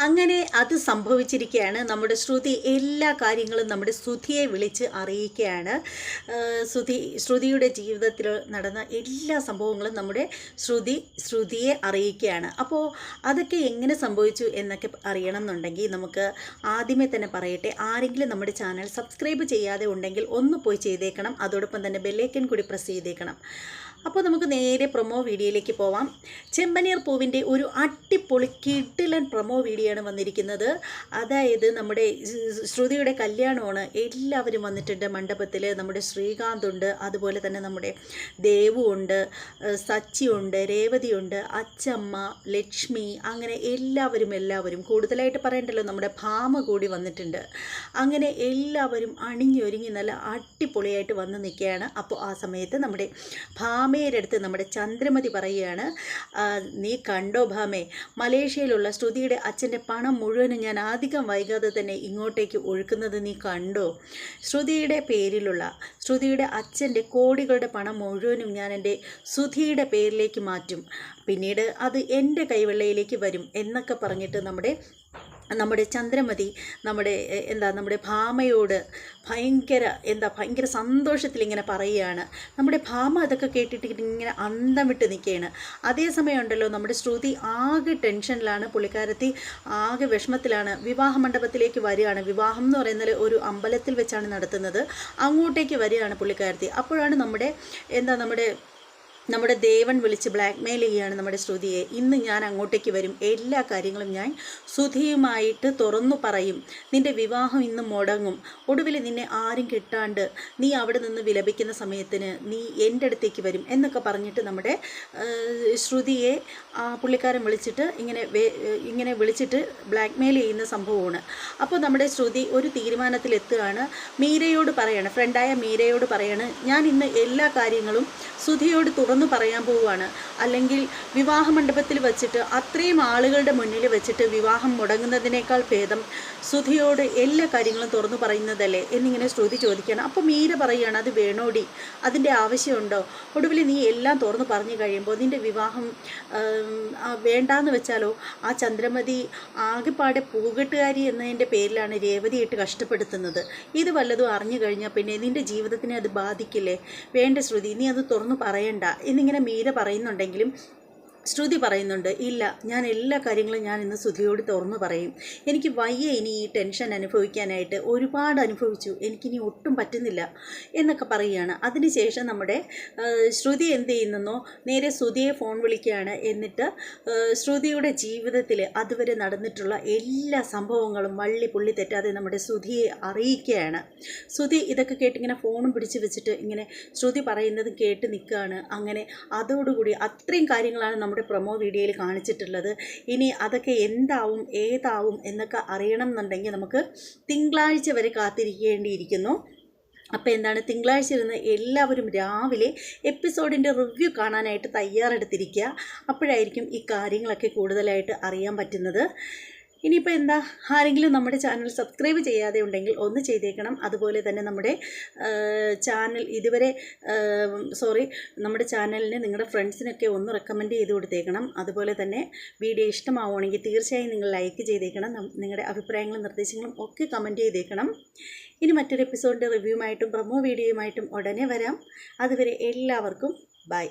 അങ്ങനെ അത് സംഭവിച്ചിരിക്കുകയാണ്. നമ്മുടെ ശ്രുതി എല്ലാ കാര്യങ്ങളും നമ്മുടെ ശ്രുതിയെ വിളിച്ച് അറിയിക്കുകയാണ്. ശ്രുതിയുടെ ജീവിതത്തിൽ നടന്ന എല്ലാ സംഭവങ്ങളും നമ്മുടെ ശ്രുതിയെ അറിയിക്കുകയാണ്. അപ്പോൾ അതൊക്കെ എങ്ങനെ സംഭവിച്ചു എന്നൊക്കെ അറിയണം എന്നുണ്ടെങ്കിൽ നമുക്ക് ആദ്യമേ തന്നെ പറയട്ടെ, ആരെങ്കിലും നമ്മുടെ ചാനൽ സബ്സ്ക്രൈബ് ചെയ്യാതെ ഉണ്ടെങ്കിൽ ഒന്ന് പോയി ചെയ്തേക്കണം. അതോടൊപ്പം തന്നെ ബെല്ലൈക്കൻ കൂടി പ്രസ് ചെയ്തേക്കണം. അപ്പോൾ നമുക്ക് നേരെ പ്രൊമോ വീഡിയോയിലേക്ക് പോവാം. ചെമ്പനീർ പൂവിൻ്റെ ഒരു അടിപൊളി കിടിലൻ പ്രൊമോ വീഡിയോ ആണ് വന്നിരിക്കുന്നത്. അതായത് നമ്മുടെ ശ്രുതിയുടെ കല്യാണമാണ്. എല്ലാവരും വന്നിട്ടുണ്ട് മണ്ഡപത്തിൽ. നമ്മുടെ ശ്രീകാന്ത് ഉണ്ട്, അതുപോലെ തന്നെ നമ്മുടെ ദേവു ഉണ്ട്, സച്ചി ഉണ്ട്, രേവതി ഉണ്ട്, അച്ചമ്മ, ലക്ഷ്മി, അങ്ങനെ എല്ലാവരും കൂടുതലായിട്ട് പറയണ്ടല്ലോ, നമ്മുടെ ഭാമ കൂടി വന്നിട്ടുണ്ട്. അങ്ങനെ എല്ലാവരും അണിഞ്ഞൊരുങ്ങി നല്ല അടിപൊളിയായിട്ട് വന്ന് നിൽക്കുകയാണ്. അപ്പോൾ ആ സമയത്ത് നമ്മുടെ ഭാമയുടെ അടുത്ത് നമ്മുടെ ചന്ദ്രമതി പറയുകയാണ്, നീ കണ്ടോ ഭാമേ, മലേഷ്യയിലുള്ള ശ്രുതിയുടെ അച്ഛൻ്റെ പണം മുഴുവനും ഞാൻ അധികം വൈകാതെ തന്നെ ഇങ്ങോട്ടേക്ക് ഒഴുക്കുന്നത് നീ കണ്ടോ? ശ്രുതിയുടെ അച്ഛൻ്റെ കോടികളുടെ പണം മുഴുവനും ഞാൻ എൻ്റെ ശ്രുതിയുടെ പേരിലേക്ക് മാറ്റും, പിന്നീട് അത് എൻ്റെ കൈവെള്ളയിലേക്ക് വരും എന്നൊക്കെ പറഞ്ഞിട്ട് നമ്മുടെ ചന്ദ്രമതി നമ്മുടെ ഭാമയോട് ഭയങ്കര സന്തോഷത്തിൽ ഇങ്ങനെ പറയുകയാണ്. നമ്മുടെ ഭാമ അതൊക്കെ കേട്ടിട്ട് ഇങ്ങനെ അന്തം വിട്ട് നിൽക്കുകയാണ്. അതേസമയം ഉണ്ടല്ലോ, നമ്മുടെ ശ്രുതി ആകെ ടെൻഷനിലാണ്, പുള്ളിക്കാരത്തി ആകെ വിഷമത്തിലാണ്. വിവാഹ മണ്ഡപത്തിലേക്ക് വരികയാണ്. വിവാഹം എന്ന് പറയുന്നത് ഒരു അമ്പലത്തിൽ വെച്ചാണ് നടത്തുന്നത്. അങ്ങോട്ടേക്ക് വരികയാണ് പുള്ളിക്കാരത്തി. അപ്പോഴാണ് നമ്മുടെ ദേവൻ വിളിച്ച് ബ്ലാക്ക് മെയിൽ ചെയ്യുകയാണ് നമ്മുടെ ശ്രുതിയെ. ഇന്ന് ഞാൻ അങ്ങോട്ടേക്ക് വരും, എല്ലാ കാര്യങ്ങളും ഞാൻ ശ്രുതിയുമായിട്ട് തുറന്നു പറയും, നിൻ്റെ വിവാഹം ഇന്ന് മുടങ്ങും, ഒടുവിൽ നിന്നെ ആരും കിട്ടാണ്ട് നീ അവിടെ നിന്ന് വിലപിക്കുന്ന സമയത്തിന് നീ എൻ്റെ അടുത്തേക്ക് വരും എന്നൊക്കെ പറഞ്ഞിട്ട് നമ്മുടെ ശ്രുതിയെ പുള്ളിക്കാരൻ ഇങ്ങനെ വിളിച്ചിട്ട് ബ്ലാക്ക് മെയിൽ ചെയ്യുന്ന സംഭവമാണ്. അപ്പോൾ നമ്മുടെ ശ്രുതി ഒരു തീരുമാനത്തിലെത്തുകയാണ്. ഫ്രണ്ടായ മീരയോട് പറയാണ്, ഞാൻ ഇന്ന് എല്ലാ കാര്യങ്ങളും ശ്രുതിയോട് തുറന്നു പറയാൻ പോവുകയാണ്. അല്ലെങ്കിൽ വിവാഹ മണ്ഡപത്തിൽ വെച്ചിട്ട് അത്രയും ആളുകളുടെ മുന്നിൽ വെച്ചിട്ട് വിവാഹം മുടങ്ങുന്നതിനേക്കാൾ ഭേദം ശ്രുതിയോട് എല്ലാ കാര്യങ്ങളും തുറന്നു പറയുന്നതല്ലേ എന്നിങ്ങനെ ശ്രുതി ചോദിക്കുകയാണ്. അപ്പോൾ മീര പറയുകയാണ്, അത് വേണോടി, അതിൻ്റെ ആവശ്യമുണ്ടോ? ഒടുവിൽ നീ എല്ലാം തുറന്നു പറഞ്ഞു കഴിയുമ്പോൾ നിൻ്റെ വിവാഹം വേണ്ടാന്ന് വെച്ചാലോ? ആ ചന്ദ്രമതി ആകെപ്പാടെ പൂകെട്ടുകാരി എന്നതിൻ്റെ പേരിലാണ് രേവതിയായിട്ട് കഷ്ടപ്പെടുത്തുന്നത്. ഇത് വല്ലതും അറിഞ്ഞു കഴിഞ്ഞാൽ പിന്നെ നിൻ്റെ ജീവിതത്തിനെ അത് ബാധിക്കില്ലേ? വേണ്ട ശ്രുതി, നീ അത് തുറന്നു പറയണ്ട എന്നിങ്ങനെ മീര പറയുന്നുണ്ടെങ്കിലും ശ്രുതി പറയുന്നുണ്ട്, ഇല്ല, ഞാൻ എല്ലാ കാര്യങ്ങളും ഞാൻ ഇന്ന് ശ്രുതിയോട് തുറന്നു പറയും. എനിക്ക് വയ്യ ഇനി ഈ ടെൻഷൻ അനുഭവിക്കാനായിട്ട്, ഒരുപാട് അനുഭവിച്ചു, എനിക്കിനി ഒട്ടും പറ്റുന്നില്ല എന്നൊക്കെ പറയുകയാണ്. അതിനുശേഷം നമ്മുടെ ശ്രുതി എന്ത് ചെയ്യുന്നെന്നോ നേരെ ശ്രുതിയെ ഫോൺ വിളിക്കുകയാണ്. എന്നിട്ട് ശ്രുതിയുടെ ജീവിതത്തിൽ അതുവരെ നടന്നിട്ടുള്ള എല്ലാ സംഭവങ്ങളും വള്ളി പുള്ളി തെറ്റാതെ നമ്മുടെ ശ്രുതിയെ അറിയിക്കുകയാണ്. ശ്രുതി ഇതൊക്കെ കേട്ടിങ്ങനെ ഫോണും പിടിച്ച് വെച്ചിട്ട് ഇങ്ങനെ ശ്രുതി പറയുന്നത് കേട്ട് നിൽക്കുകയാണ്. അങ്ങനെ അതോടുകൂടി അത്രയും കാര്യങ്ങളാണ് നമ്മുടെ പ്രൊമോ വീഡിയോയിൽ കാണിച്ചിട്ടുള്ളത്. ഇനി അതൊക്കെ എന്താവും ഏതാവും എന്നൊക്കെ അറിയണം എന്നുണ്ടെങ്കിൽ നമുക്ക് തിങ്കളാഴ്ച വരെ കാത്തിരിക്കേണ്ടിയിരിക്കുന്നു. അപ്പോൾ എന്താണ്, തിങ്കളാഴ്ച ഇരുന്ന് എല്ലാവരും രാവിലെ എപ്പിസോഡിൻ്റെ റിവ്യൂ കാണാനായിട്ട് തയ്യാറെടുത്തിരിക്കുക. അപ്പോഴായിരിക്കും ഈ കാര്യങ്ങളൊക്കെ കൂടുതലായിട്ട് അറിയാൻ പറ്റുന്നത്. ഇനിയിപ്പോൾ എന്താ, ആരെങ്കിലും നമ്മുടെ ചാനൽ സബ്സ്ക്രൈബ് ചെയ്യാതെ ഉണ്ടെങ്കിൽ ഒന്ന് ചെയ്തേക്കണം. അതുപോലെ തന്നെ നമ്മുടെ ചാനലിനെ നിങ്ങളുടെ ഫ്രണ്ട്സിനൊക്കെ ഒന്ന് റെക്കമെൻഡ് ചെയ്ത് കൊടുത്തേക്കണം. അതുപോലെ തന്നെ വീഡിയോ ഇഷ്ടമാവുകയാണെങ്കിൽ തീർച്ചയായും നിങ്ങൾ ലൈക്ക് ചെയ്തേക്കണം. നിങ്ങളുടെ അഭിപ്രായങ്ങളും നിർദ്ദേശങ്ങളും ഒക്കെ കമൻറ്റ് ചെയ്തേക്കണം. ഇനി മറ്റൊരു എപ്പിസോഡിൻ്റെ റിവ്യൂമായിട്ടും പ്രൊമോ വീഡിയോയുമായിട്ടും ഉടനെ വരാം. അതുവരെ എല്ലാവർക്കും ബൈ.